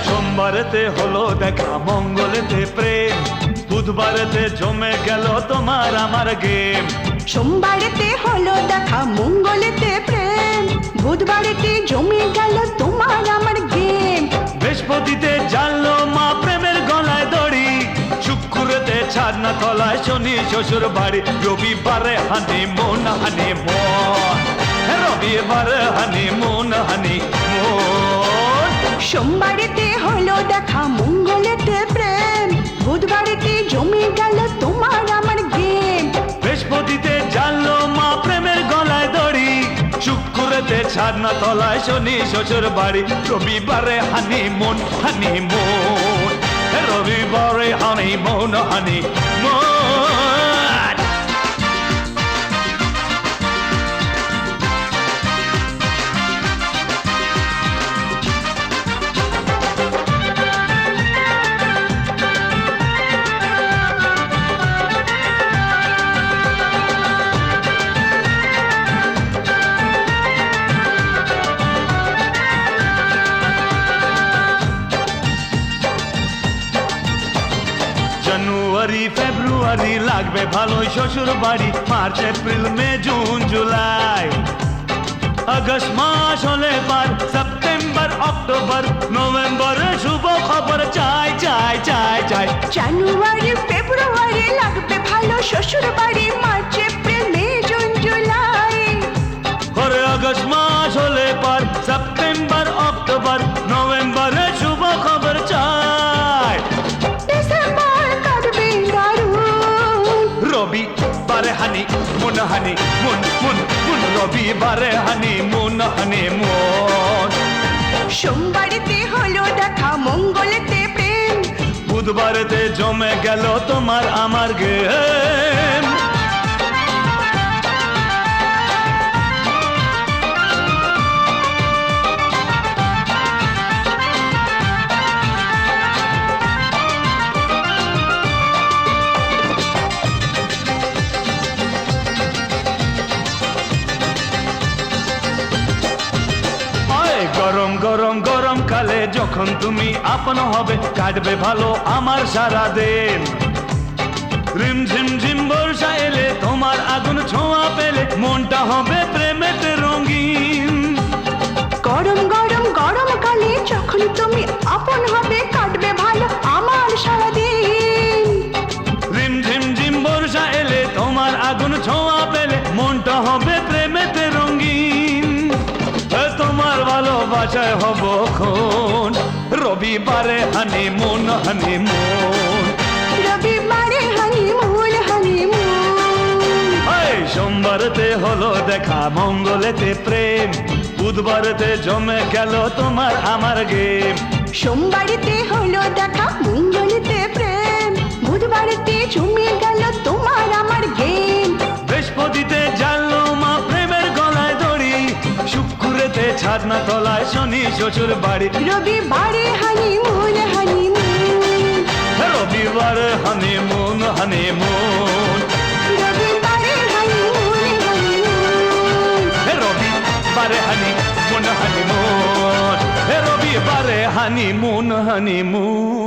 সোমবারেতে হলো দেখা, মঙ্গলেতে প্রেম, বুধবারেতে জমে গেল তোমার আমার গেম। সোমবারেতে হলো দেখা, মঙ্গলেতে প্রেম, বুধবারেতে জমে গেল তোমার আমার গেম। বৃহস্পতিতে জানলো মা প্রেমের গলায় দড়ি, শুক্রতে ছাদনা তলায় শনি শ্বশুর বাড়ি, রবিবারে হানিমুন হানিমুন, রবিবারে হানিমুন হানিমুন। সোমবারেতে হলো দেখা, মঙ্গলেতে প্রেম, বুধবারেতে জমে গেল তোমার আমার গেম। বৃহস্পতিতে জানলো মা প্রেমের গলায় দড়ি, শুক্রতে ছাদনা তলায় শনি শ্বশুর বাড়ি, রবিবারে হানিমুন হানিমুন, রবিবারে হানিমুন হানিমুন। জানুয়ারি ফেব্রুয়ারি লাগবে ভালোই শ্বশুর বাড়ি, মার্চ এপ্রিল মে জুন জুলাই, আগস্ট মাস হলে পার, সেপ্টেম্বর অক্টোবর নভেম্বরে শুভ খবর চাই চাই চাই চাই। জানুয়ারি ফেব্রুয়ারি লাগবে ভালো শ্বশুর বাড়ি, মার্চ এপ্রিল মে জুন জুলাই, পরে আগস্ট মাস হলে পার, সেপ্টেম্বর অক্টোবর নভেম্বরে শুভ খবর চাই। ডিসেম্বর কাটবে দারুণ, রবিবারে হানিমুন হানিমুন মুন মুন, রবিবারে হানিমুন হানিমুন। সোমবারেতে হলো দেখা, মঙ্গলেতে প্রেম, বুধবারেতে জমে গেল তোমার আমার গেম। গরম গরম গরম কালে যখন তুমি আপন হবে, কাটবে ভালো আমার সারা দিন। রিম ঝিম ঝিম বর্ষা এলে তোমার আগুন ছোঁয়া পেলে, মনটা হবে প্রেমেতে রঙিন। গরম গরম গরম কালে যখন তুমি আপন হবে, কাটবে ভালো আমার সারাদিন। রিম ঝিম ঝিম বর্ষা এলে তোমার আগুন ছোঁয়া পেলে, মনটা হবে প্রেমেতে রঙিন। তোমার ভালোবাসায় হব খুন, রবিবারে হানিমুন হানিমুন, রবিবারে হানিমুন হানিমুন। সোমবারেতে হলো দেখা, মঙ্গলেতে প্রেম, বুধবারেতে জমে গেল তোমার আমার গেম। সোমবারেতে হলো দেখা, মঙ্গলেতে প্রেম, বুধবারেতে জমে গেল তোমার আমার গেম। বৃহস্পতিতে জানলো মা প্রেমের গলায় দড়ি, শুক্রতে ছাদনা তলায় শনি শ্বশুর বাড়ি, রবিবারে হানিমুন হানিমুন, রবিবারে হানিমুন হানিমুন, রবিবারে হানিমুন হানিমুন, রবিবারে হানিমুন হানিমুন, রবিবারে হানিমুন হানিমুন।